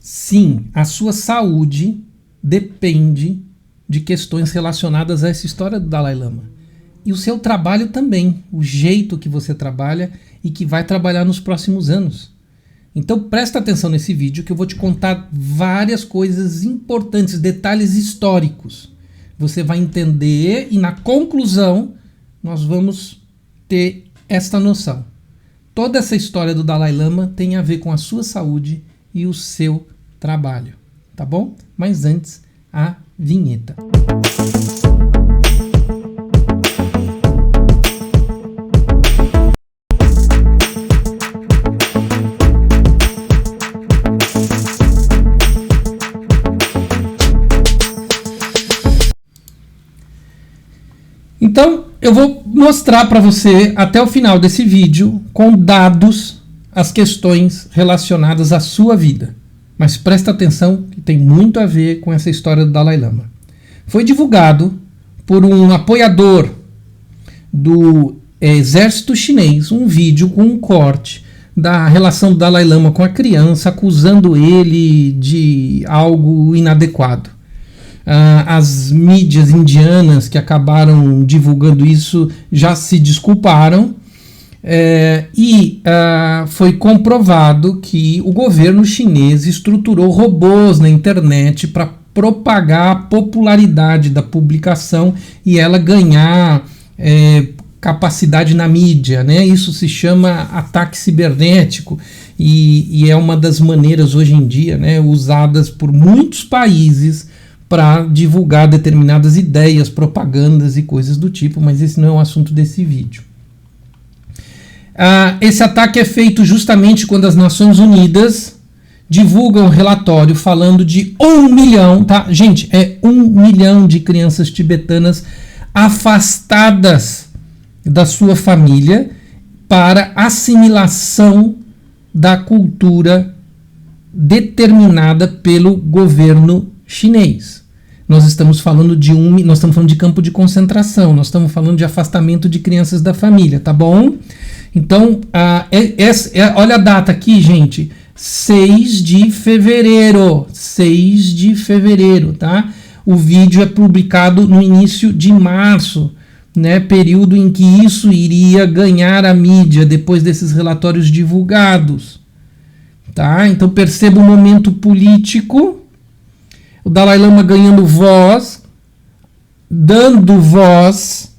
Sim, a sua saúde depende de questões relacionadas a essa história do Dalai Lama. E o seu trabalho também, o jeito que você trabalha e que vai trabalhar nos próximos anos. Então presta atenção nesse vídeo que eu vou te contar várias coisas importantes, detalhes históricos. Você vai entender e na conclusão nós vamos ter esta noção. Toda essa história do Dalai Lama tem a ver com a sua saúde e o seu trabalho, tá bom? Mas antes, a vinheta. Então, eu vou mostrar para você até o final desse vídeo, com dados, as questões relacionadas à sua vida. Mas presta atenção que tem muito a ver com essa história do Dalai Lama. Foi divulgado por um apoiador do exército chinês um vídeo com um corte da relação do Dalai Lama com a criança, acusando ele de algo inadequado. As mídias indianas que acabaram divulgando isso já se desculparam e foi comprovado que o governo chinês estruturou robôs na internet para propagar a popularidade da publicação e ela ganhar capacidade na mídia, né? Isso se chama ataque cibernético e é uma das maneiras hoje em dia, né, usadas por muitos países para divulgar determinadas ideias, propagandas e coisas do tipo, mas esse não é o assunto desse vídeo. Esse ataque é feito justamente quando as Nações Unidas divulgam um relatório falando de 1 milhão, tá? Gente, é 1 milhão de crianças tibetanas afastadas da sua família para assimilação da cultura determinada pelo governo chinês. Nós estamos falando de campo de concentração, nós estamos falando de afastamento de crianças da família, tá bom? Então, olha a data aqui, gente, 6 de fevereiro, tá? O vídeo é publicado no início de março, né? Período em que isso iria ganhar a mídia depois desses relatórios divulgados, tá? Então perceba o momento político. O Dalai Lama ganhando voz, dando voz,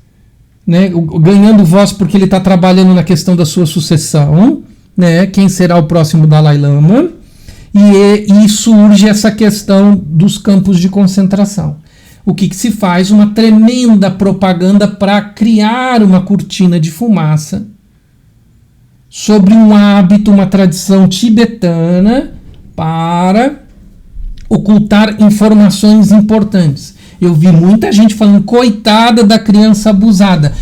né, ganhando voz porque ele está trabalhando na questão da sua sucessão, né, quem será o próximo Dalai Lama, e surge essa questão dos campos de concentração. O que se faz? Uma tremenda propaganda para criar uma cortina de fumaça sobre um hábito, uma tradição tibetana para ocultar informações importantes. Eu vi muita gente falando, coitada da criança abusada.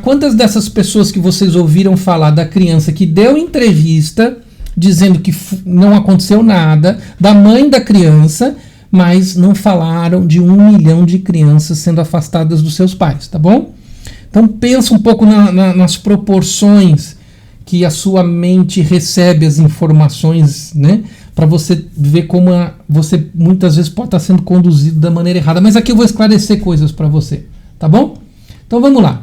Quantas dessas pessoas que vocês ouviram falar da criança que deu entrevista dizendo que não aconteceu nada, da mãe da criança, mas não falaram de 1 milhão de crianças sendo afastadas dos seus pais, tá bom? Então pensa um pouco nas proporções que a sua mente recebe as informações, né? Para você ver como você muitas vezes pode estar sendo conduzido da maneira errada. Mas aqui eu vou esclarecer coisas para você, tá bom? Então vamos lá.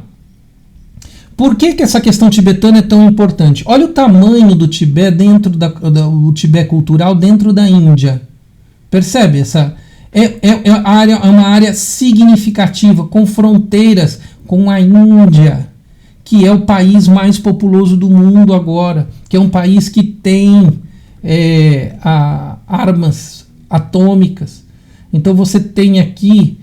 Por que essa questão tibetana é tão importante? Olha o tamanho do Tibete dentro do Tibete cultural dentro da Índia. Percebe? É uma área significativa, com fronteiras com a Índia, que é o país mais populoso do mundo agora, que é um país que tem armas atômicas. Então você tem aqui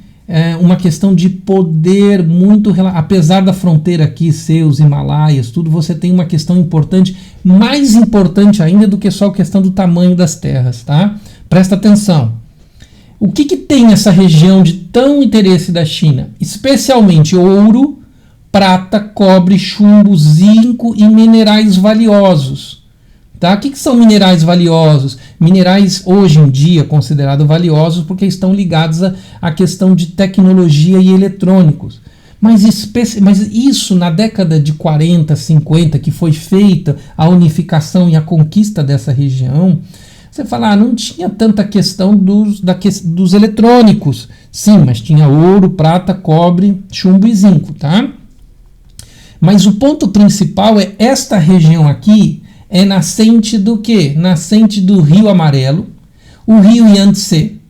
uma questão de poder muito, apesar da fronteira aqui ser os Himalaias, tudo, você tem uma questão importante, mais importante ainda do que só a questão do tamanho das terras, tá? Presta atenção. O que tem essa região de tão interesse da China? Especialmente ouro, prata, cobre, chumbo, zinco e minerais valiosos. Tá? O que são minerais valiosos? Minerais hoje em dia considerados valiosos porque estão ligados à questão de tecnologia e eletrônicos. Mas isso na década de 40, 50, que foi feita a unificação e a conquista dessa região, Você fala, não tinha tanta questão dos eletrônicos. Sim, mas tinha ouro, prata, cobre, chumbo e zinco, tá? Mas o ponto principal é esta região aqui é nascente do quê? Nascente do Rio Amarelo, o Rio Yangtze,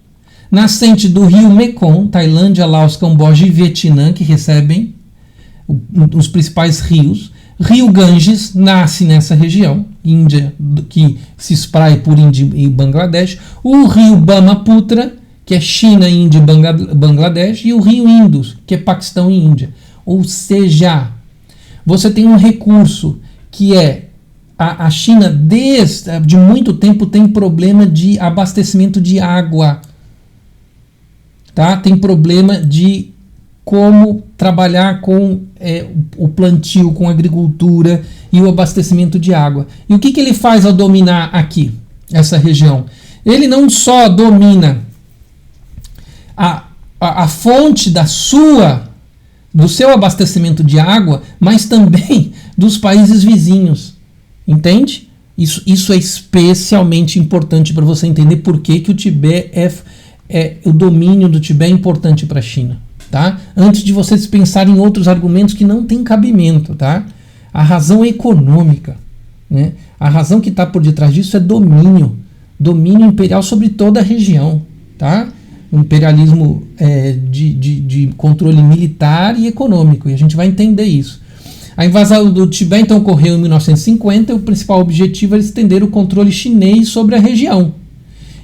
nascente do Rio Mekong, Tailândia, Laos, Camboja e Vietnã, que recebem os principais rios. Rio Ganges nasce nessa região, Índia, que se espraia por Índia e Bangladesh. O rio Brahmaputra, que é China, Índia e Bangladesh. E o rio Indus, que é Paquistão e Índia. Ou seja, você tem um recurso que é a China, desde muito tempo, tem problema de abastecimento de água. Tá? Tem problema de como trabalhar com o plantio, com a agricultura e o abastecimento de água. E o que ele faz ao dominar aqui, essa região? Ele não só domina a fonte do seu abastecimento de água, mas também dos países vizinhos. Entende? Isso é especialmente importante para você entender por que o Tibete o domínio do Tibete é importante para a China. Tá? Antes de vocês pensarem em outros argumentos que não têm cabimento. Tá? A razão é econômica. Né? A razão que está por detrás disso é domínio imperial sobre toda a região. Tá? Um imperialismo de controle militar e econômico. E a gente vai entender isso. A invasão do Tibete então ocorreu em 1950 e o principal objetivo era estender o controle chinês sobre a região.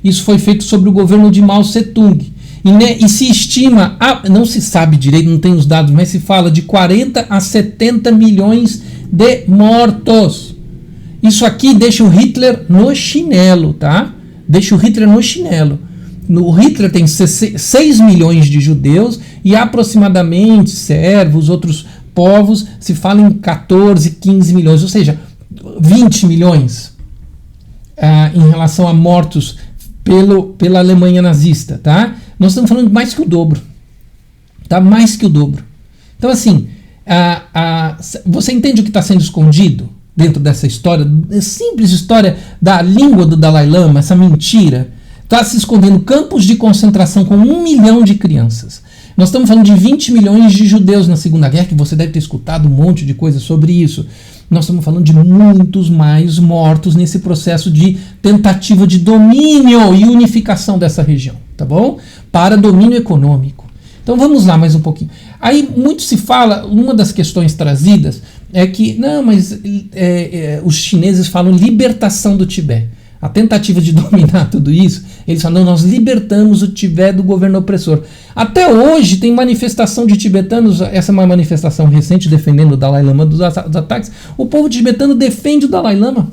Isso foi feito sobre o governo de Mao Tse-tung. E se estima, não se sabe direito, não tem os dados, mas se fala de 40 a 70 milhões de mortos. Isso aqui deixa o Hitler no chinelo, tá? Deixa o Hitler no chinelo. O Hitler tem 6 milhões de judeus e aproximadamente servos, outros povos, se fala em 14, 15 milhões, ou seja, 20 milhões em relação a mortos pela Alemanha nazista, tá? Nós estamos falando de mais que o dobro, tá? Mais que o dobro. Então, assim, você entende o que está sendo escondido dentro dessa história, simples história da língua do Dalai Lama, essa mentira? Está se escondendo campos de concentração com 1 milhão de crianças. Nós estamos falando de 20 milhões de judeus na Segunda Guerra, que você deve ter escutado um monte de coisa sobre isso. Nós estamos falando de muitos mais mortos nesse processo de tentativa de domínio e unificação dessa região, tá bom? Para domínio econômico. Então vamos lá mais um pouquinho. Aí muito se fala, uma das questões trazidas é que, não, mas os chineses falam libertação do Tibete. A tentativa de dominar tudo isso, eles falam, não, nós libertamos o Tibete do governo opressor. Até hoje tem manifestação de tibetanos, essa é uma manifestação recente defendendo o Dalai Lama dos ataques. O povo tibetano defende o Dalai Lama.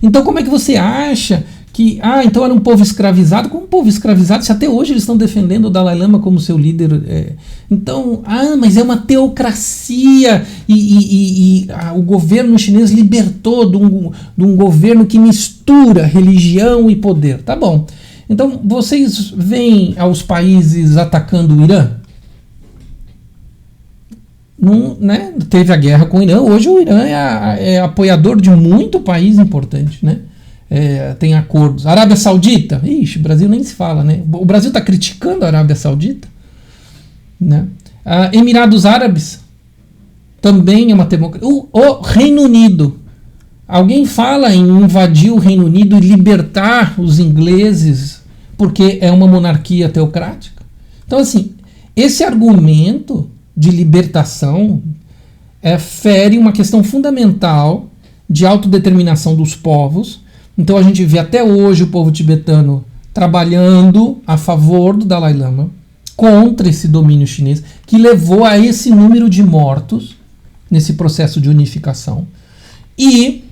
Então como é que você acha que, então era um povo escravizado? Como um povo escravizado, se até hoje eles estão defendendo o Dalai Lama como seu líder? Então, mas é uma teocracia e o governo chinês libertou de um governo que mistura religião e poder. Tá bom. Então, vocês veem aos países atacando o Irã? Não, né? Teve a guerra com o Irã. Hoje o Irã é apoiador de muito país importante, né? Tem acordos. Arábia Saudita, ixi, Brasil nem se fala, né? O Brasil está criticando a Arábia Saudita, né? Emirados Árabes também é uma democracia. O Reino Unido, alguém fala em invadir o Reino Unido e libertar os ingleses porque é uma monarquia teocrática? Então, assim, esse argumento de libertação fere uma questão fundamental de autodeterminação dos povos. Então a gente vê até hoje o povo tibetano trabalhando a favor do Dalai Lama contra esse domínio chinês que levou a esse número de mortos nesse processo de unificação. E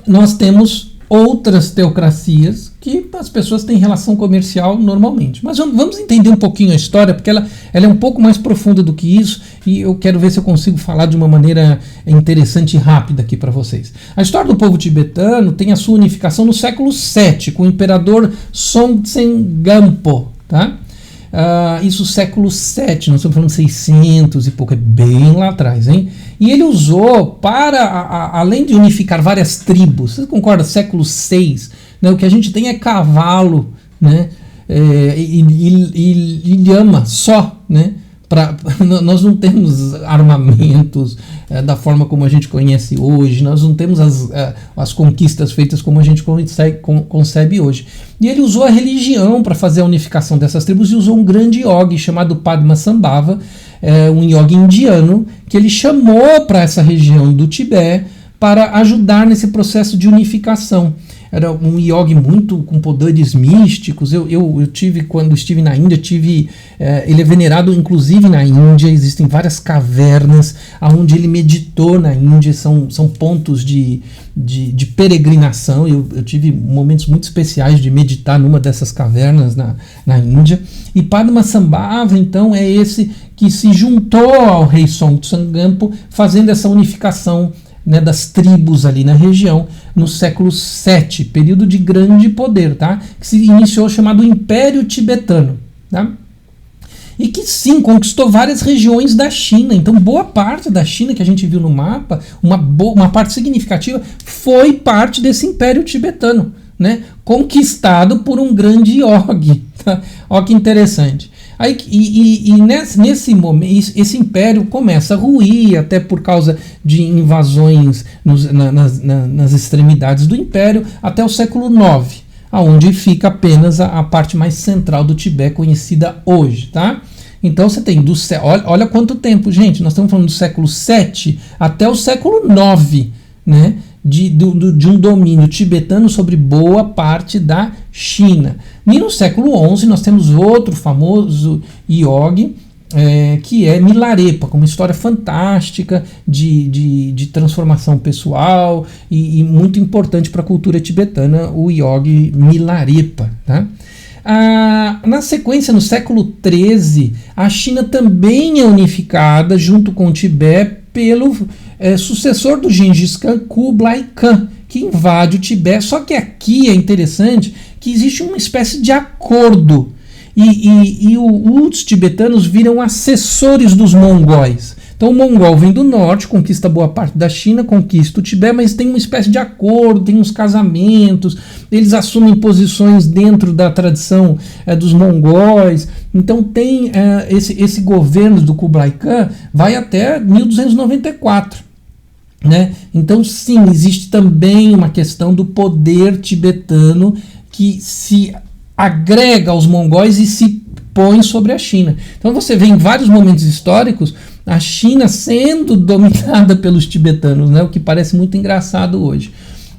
nós temos outras teocracias que as pessoas têm relação comercial normalmente. Mas vamos entender um pouquinho a história, porque ela é um pouco mais profunda do que isso, e eu quero ver se eu consigo falar de uma maneira interessante e rápida aqui para vocês. A história do povo tibetano tem a sua unificação no século VII, com o imperador Songtsen Gampo, tá? Isso século VII, nós estamos falando 600 e pouco, é bem lá atrás, hein? E ele usou para, além de unificar várias tribos, você concorda? Século VI, né? O que a gente tem é cavalo, né? E lhama só, né? Nós não temos armamentos da forma como a gente conhece hoje, nós não temos as conquistas feitas como a gente concebe hoje. E ele usou a religião para fazer a unificação dessas tribos e usou um grande yogi chamado Padmasambhava, um yogi indiano, que ele chamou para essa região do Tibete para ajudar nesse processo de unificação. Era um yogi muito com poderes místicos. Eu tive, quando estive na Índia, ele é venerado inclusive na Índia. Existem várias cavernas onde ele meditou na Índia, são pontos de peregrinação. Eu tive momentos muito especiais de meditar numa dessas cavernas na Índia. E Padmasambhava, então, é esse que se juntou ao rei Songtsen-Gampo, fazendo essa unificação, né, das tribos ali na região, no século VII, período de grande poder, tá? Que se iniciou chamado Império Tibetano, tá? E que sim, conquistou várias regiões da China. Então boa parte da China que a gente viu no mapa, uma parte significativa, foi parte desse Império Tibetano, né? Conquistado por um grande yogi, tá? Olha que interessante. Aí, nesse momento, esse império começa a ruir, até por causa de invasões nas extremidades do império, até o século IX, onde fica apenas a parte mais central do Tibete, conhecida hoje, tá? Então você tem, olha quanto tempo, gente, nós estamos falando do século VII até o século IX, né? De um domínio tibetano sobre boa parte da China. E no século XI nós temos outro famoso yogi, que é Milarepa, com uma história fantástica de transformação pessoal e muito importante para a cultura tibetana, o yogi Milarepa, tá? Na sequência, no século XIII, a China também é unificada junto com o Tibete pelo sucessor do Gengis Khan, Kublai Khan, que invade o Tibete. Só que aqui é interessante que existe uma espécie de acordo e os tibetanos viram assessores dos mongóis. Então o mongol vem do norte, conquista boa parte da China, conquista o Tibete, mas tem uma espécie de acordo, tem uns casamentos, eles assumem posições dentro da tradição dos mongóis. Então tem esse governo do Kublai Khan vai até 1294. Né? Então sim, existe também uma questão do poder tibetano que se agrega aos mongóis e se põe sobre a China. Então você vê em vários momentos históricos a China sendo dominada pelos tibetanos, né? O que parece muito engraçado hoje.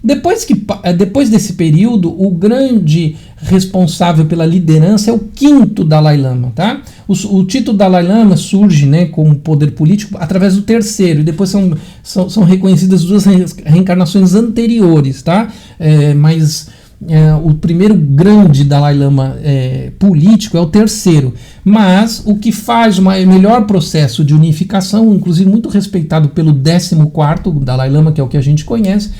Depois desse período, o grande responsável pela liderança é o quinto Dalai Lama, tá? O título Dalai Lama surge, né, como poder político através do terceiro, e depois são reconhecidas duas reencarnações anteriores, tá? O primeiro grande Dalai Lama político é o terceiro, mas o que faz o melhor processo de unificação, inclusive muito respeitado pelo 14º Dalai Lama, que é o que a gente conhece,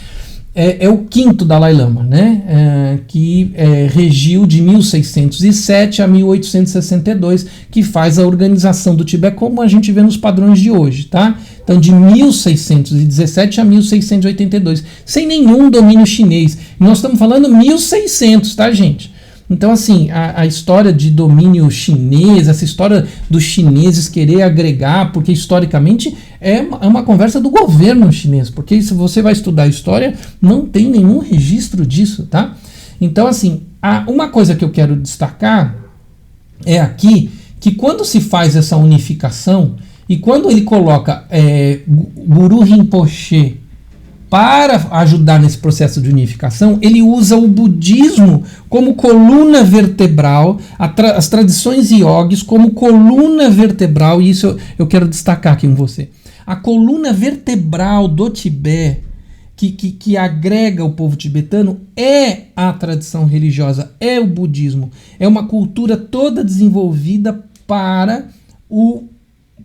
é o quinto Dalai Lama, né? Que regiu de 1607 a 1862, que faz a organização do Tibete como a gente vê nos padrões de hoje, tá? Então de 1617 a 1682, sem nenhum domínio chinês. E nós estamos falando 1600, tá, gente? Então, assim, a história de domínio chinês, essa história dos chineses querer agregar, porque historicamente é uma conversa do governo chinês, porque se você vai estudar a história, não tem nenhum registro disso, tá? Então, assim, uma coisa que eu quero destacar é aqui, que quando se faz essa unificação, e quando ele coloca Guru Rinpoche para ajudar nesse processo de unificação, ele usa o budismo como coluna vertebral, as tradições yogis como coluna vertebral, e isso eu quero destacar aqui com você. A coluna vertebral do Tibete, que agrega o povo tibetano, é a tradição religiosa, é o budismo. É uma cultura toda desenvolvida para o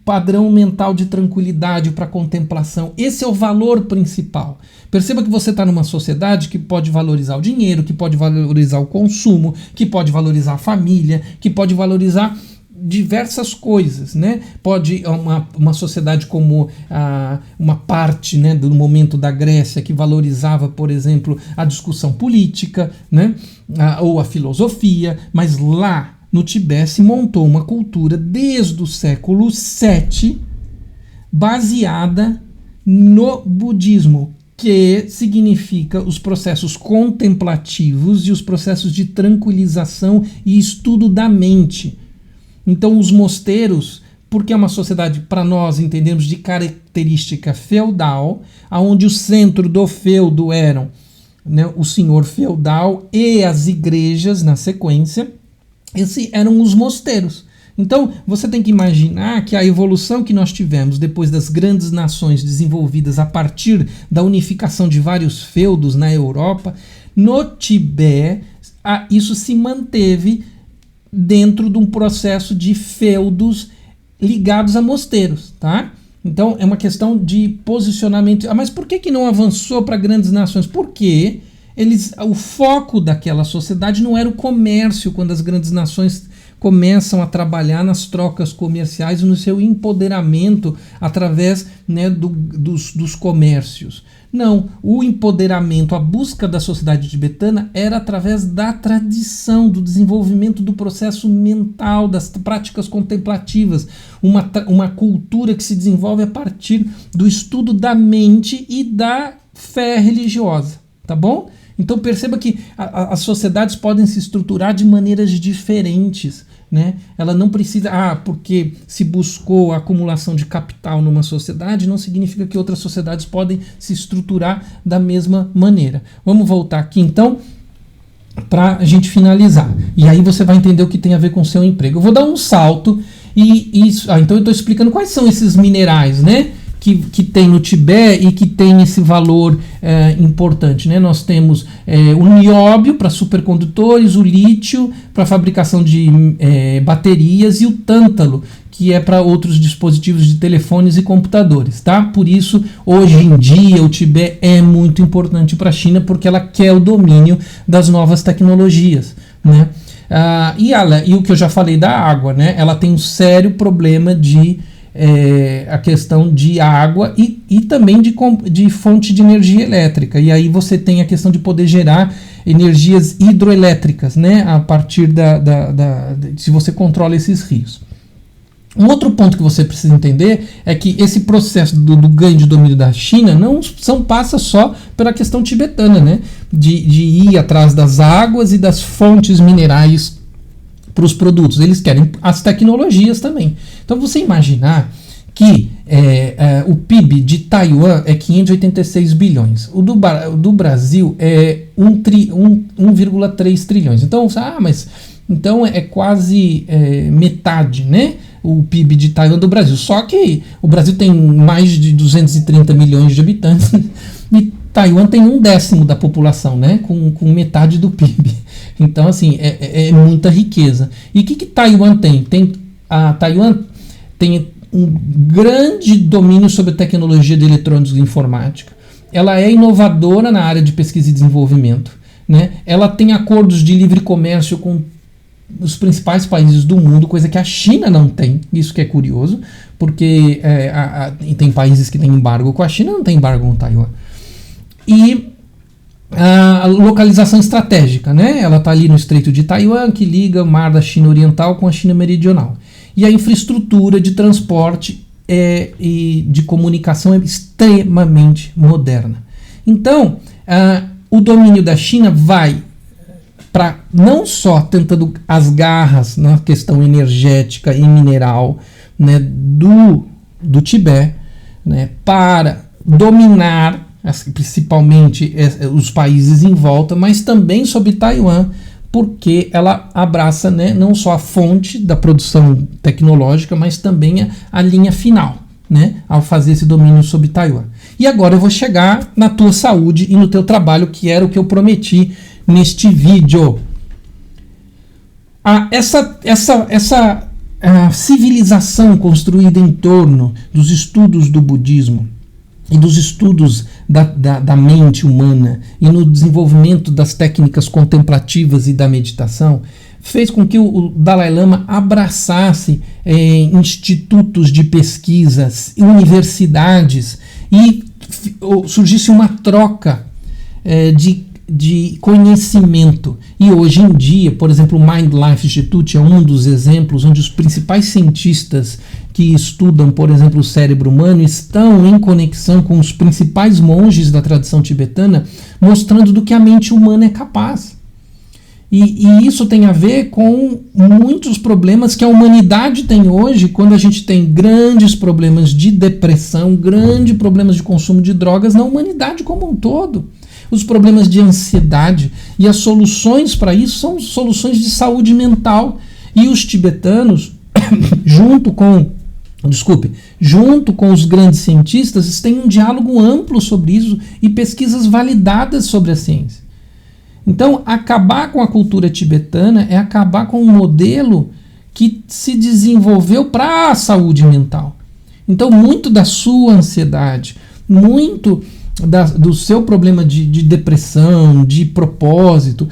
padrão mental de tranquilidade, para contemplação. Esse é o valor principal. Perceba que você está numa sociedade que pode valorizar o dinheiro, que pode valorizar o consumo, que pode valorizar a família, que pode valorizar diversas coisas, né? Pode uma sociedade como uma parte, né, do momento da Grécia que valorizava, por exemplo, a discussão política, né, ou a filosofia, mas lá no Tibete se montou uma cultura desde o século VII baseada no budismo, que significa os processos contemplativos e os processos de tranquilização e estudo da mente. Então os mosteiros, porque é uma sociedade, para nós entendemos, de característica feudal, onde o centro do feudo eram, né, o senhor feudal e as igrejas na sequência, esses eram os mosteiros. Então, você tem que imaginar que a evolução que nós tivemos depois das grandes nações desenvolvidas a partir da unificação de vários feudos na Europa, no Tibete, isso se manteve dentro de um processo de feudos ligados a mosteiros, tá? Então, é uma questão de posicionamento. Mas por que não avançou para grandes nações? Porque o foco daquela sociedade não era o comércio, quando as grandes nações começam a trabalhar nas trocas comerciais e no seu empoderamento através, né, dos comércios. Não, o empoderamento, a busca da sociedade tibetana era através da tradição, do desenvolvimento do processo mental, das práticas contemplativas, uma cultura que se desenvolve a partir do estudo da mente e da fé religiosa, tá bom? Então perceba que as sociedades podem se estruturar de maneiras diferentes, né? Ela não precisa, porque se buscou a acumulação de capital numa sociedade, não significa que outras sociedades podem se estruturar da mesma maneira. Vamos voltar aqui então para a gente finalizar. E aí você vai entender o que tem a ver com o seu emprego. Eu vou dar um salto então eu estou explicando quais são esses minerais, né? Que tem no Tibete e que tem esse valor importante, né? Nós temos o nióbio para supercondutores, o lítio para fabricação de baterias e o tântalo, que é para outros dispositivos de telefones e computadores, tá? Por isso, hoje em dia, o Tibete é muito importante para a China, porque ela quer o domínio das novas tecnologias, né? E o que eu já falei da água, né? Ela tem um sério problema de a questão de água e também de fonte de energia elétrica. E aí você tem a questão de poder gerar energias hidroelétricas, né, a partir se você controla esses rios. Um outro ponto que você precisa entender é que esse processo do ganho de domínio da China passa só pela questão tibetana, né, de ir atrás das águas e das fontes minerais para os produtos. Eles querem as tecnologias também. Então você imaginar que o PIB de Taiwan é 586 bilhões, o do Brasil é 1,3 trilhões. Então, então é quase metade, né, o PIB de Taiwan do Brasil. Só que o Brasil tem mais de 230 milhões de habitantes e Taiwan tem 1/10 da população, né, com metade do PIB. Então, assim, é muita riqueza. E o que Taiwan tem? Taiwan tem um grande domínio sobre a tecnologia de eletrônicos e informática. Ela é inovadora na área de pesquisa e desenvolvimento, né? Ela tem acordos de livre comércio com os principais países do mundo, coisa que a China não tem. Isso que é curioso, porque tem países que têm embargo com a China, não tem embargo com Taiwan. E a localização estratégica, né? Ela está ali no Estreito de Taiwan, que liga o mar da China Oriental com a China Meridional. E a infraestrutura de transporte e de comunicação é extremamente moderna. Então, o domínio da China vai para não só tentando as garras na questão energética e mineral, né, do Tibete, né, para dominar principalmente os países em volta, mas também sobre Taiwan, porque ela abraça, né, não só a fonte da produção tecnológica, mas também a linha final, né, ao fazer esse domínio sobre Taiwan. E agora eu vou chegar na tua saúde e no teu trabalho, que era o que eu prometi neste vídeo. Essa civilização construída em torno dos estudos do budismo e dos estudos da mente humana e no desenvolvimento das técnicas contemplativas e da meditação fez com que o Dalai Lama abraçasse institutos de pesquisas, universidades, e surgisse uma troca de conhecimento. E hoje em dia, por exemplo, o Mind Life Institute é um dos exemplos onde os principais cientistas que estudam, por exemplo, o cérebro humano estão em conexão com os principais monges da tradição tibetana, mostrando do que a mente humana é capaz. E isso tem a ver com muitos problemas que a humanidade tem hoje, quando a gente tem grandes problemas de depressão, grandes problemas de consumo de drogas na humanidade como um todo. Os problemas de ansiedade, e as soluções para isso são soluções de saúde mental. E os tibetanos, junto com os grandes cientistas, têm um diálogo amplo sobre isso e pesquisas validadas sobre a ciência. Então, acabar com a cultura tibetana é acabar com um modelo que se desenvolveu para a saúde mental. Então, muito da sua ansiedade, muito do seu problema de depressão, de propósito,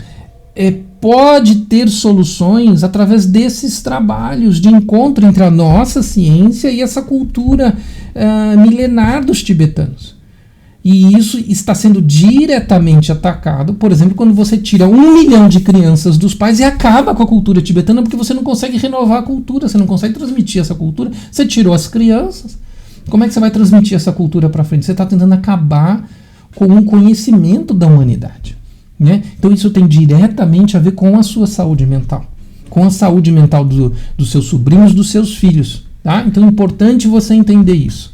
pode ter soluções através desses trabalhos de encontro entre a nossa ciência e essa cultura milenar dos tibetanos. E isso está sendo diretamente atacado, por exemplo, quando você tira 1 milhão de crianças dos pais e acaba com a cultura tibetana, porque você não consegue renovar a cultura, você não consegue transmitir essa cultura. Você tirou as crianças, como é que você vai transmitir essa cultura para frente? Você está tentando acabar com um conhecimento da humanidade, né? Então isso tem diretamente a ver com a sua saúde mental, com a saúde mental dos seus sobrinhos, dos seus filhos, tá? Então é importante você entender isso.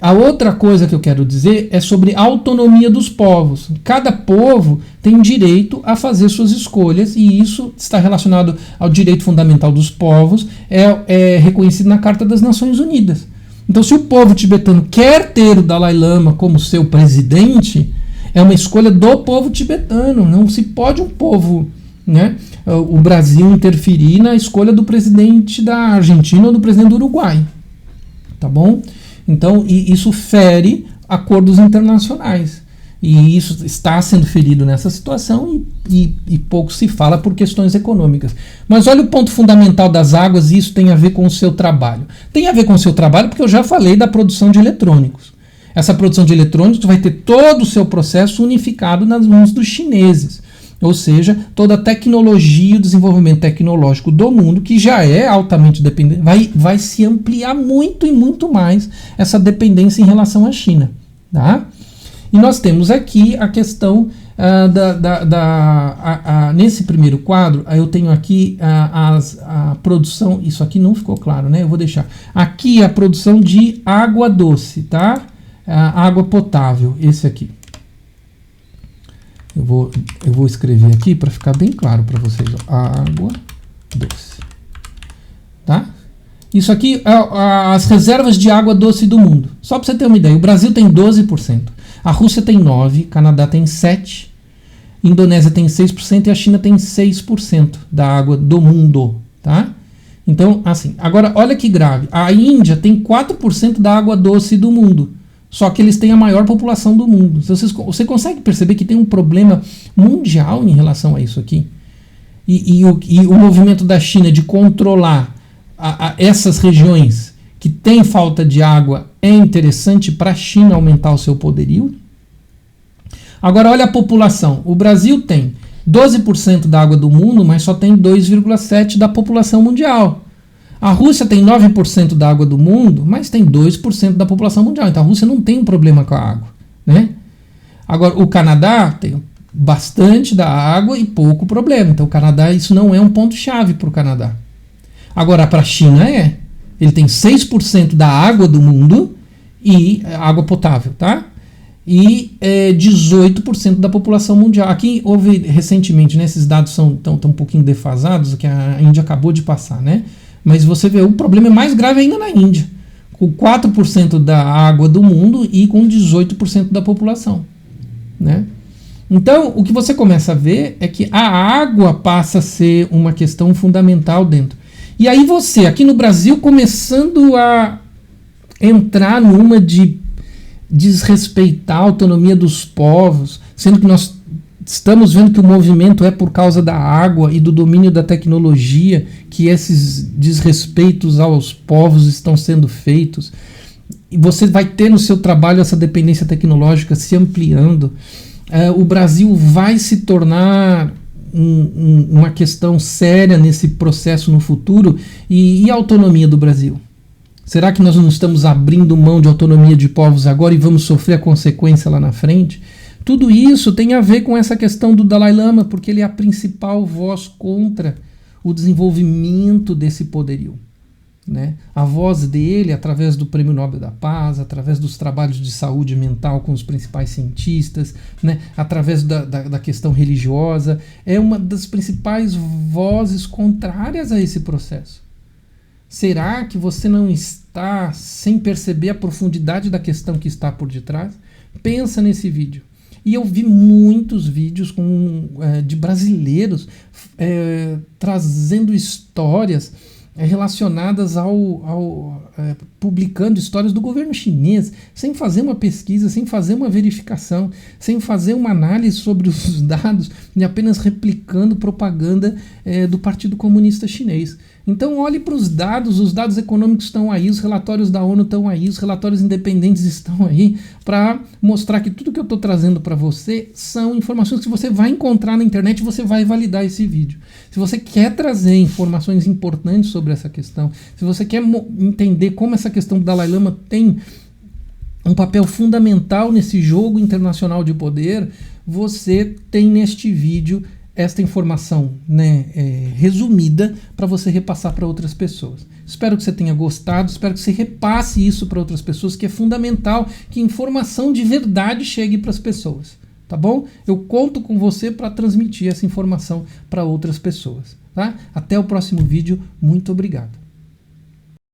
A outra coisa que eu quero dizer é sobre a autonomia dos povos. Cada povo tem direito a fazer suas escolhas, e isso está relacionado ao direito fundamental dos povos, é reconhecido na Carta das Nações Unidas. Então, se o povo tibetano quer ter o Dalai Lama como seu presidente, é uma escolha do povo tibetano. Não se pode um povo, né, o Brasil, interferir na escolha do presidente da Argentina ou do presidente do Uruguai. Tá bom? Então, isso fere acordos internacionais. E isso está sendo ferido nessa situação e pouco se fala por questões econômicas. Mas olha o ponto fundamental das águas, e isso tem a ver com o seu trabalho. Tem a ver com o seu trabalho porque eu já falei da produção de eletrônicos. Essa produção de eletrônicos vai ter todo o seu processo unificado nas mãos dos chineses. Ou seja, toda a tecnologia e o desenvolvimento tecnológico do mundo, que já é altamente dependente, vai se ampliar muito e muito mais essa dependência em relação à China. Tá? E nós temos aqui a questão nesse primeiro quadro, eu tenho aqui a produção, isso aqui não ficou claro, né? Eu vou deixar. Aqui a produção de água doce, tá? Água potável, esse aqui. Eu vou escrever aqui para ficar bem claro para vocês. Ó. Água doce. Tá? Isso aqui é as reservas de água doce do mundo. Só para você ter uma ideia, o Brasil tem 12%, a Rússia tem 9%, Canadá tem 7%, Indonésia tem 6% e a China tem 6% da água do mundo. Tá? Então, assim, agora olha que grave. A Índia tem 4% da água doce do mundo. Só que eles têm a maior população do mundo. Você consegue perceber que tem um problema mundial em relação a isso aqui? E o movimento da China de controlar essas regiões que têm falta de água é interessante para a China aumentar o seu poderio? Agora olha a população. O Brasil tem 12% da água do mundo, mas só tem 2,7% da população mundial. A Rússia tem 9% da água do mundo, mas tem 2% da população mundial. Então a Rússia não tem um problema com a água, né? Agora, o Canadá tem bastante da água e pouco problema. Então o Canadá, isso não é um ponto-chave para o Canadá. Agora, para a China é. Ele tem 6% da água do mundo e água potável, tá? E 18% da população mundial. Aqui houve recentemente, né, esses dados estão um pouquinho defasados, que a Índia acabou de passar, né? Mas você vê, o problema é mais grave ainda na Índia, com 4% da água do mundo e com 18% da população, né? Então, o que você começa a ver é que a água passa a ser uma questão fundamental dentro. E aí você, aqui no Brasil, começando a entrar numa de desrespeitar a autonomia dos povos, sendo que nós Estamos vendo que o movimento é por causa da água e do domínio da tecnologia que esses desrespeitos aos povos estão sendo feitos. E você vai ter no seu trabalho essa dependência tecnológica se ampliando. O Brasil vai se tornar uma questão séria nesse processo no futuro. E a autonomia do Brasil? Será que nós não estamos abrindo mão de autonomia de povos agora e vamos sofrer a consequência lá na frente? Tudo isso tem a ver com essa questão do Dalai Lama, porque ele é a principal voz contra o desenvolvimento desse poderio, né? A voz dele, através do Prêmio Nobel da Paz, através dos trabalhos de saúde mental com os principais cientistas, né? Através da questão religiosa, é uma das principais vozes contrárias a esse processo. Será que você não está sem perceber a profundidade da questão que está por detrás? Pensa nesse vídeo. E eu vi muitos vídeos de brasileiros trazendo histórias relacionadas publicando histórias do governo chinês, sem fazer uma pesquisa, sem fazer uma verificação, sem fazer uma análise sobre os dados, e apenas replicando propaganda do Partido Comunista Chinês. Então olhe para os dados econômicos estão aí, os relatórios da ONU estão aí, os relatórios independentes estão aí, para mostrar que tudo que eu estou trazendo para você são informações que você vai encontrar na internet e você vai validar esse vídeo. Se você quer trazer informações importantes sobre essa questão, se você quer entender como essa questão do Dalai Lama tem um papel fundamental nesse jogo internacional de poder, você tem neste vídeo esta informação, né, resumida para você repassar para outras pessoas. Espero que você tenha gostado, espero que você repasse isso para outras pessoas, que é fundamental que informação de verdade chegue para as pessoas, tá bom? Eu conto com você para transmitir essa informação para outras pessoas, tá? Até o próximo vídeo, muito obrigado.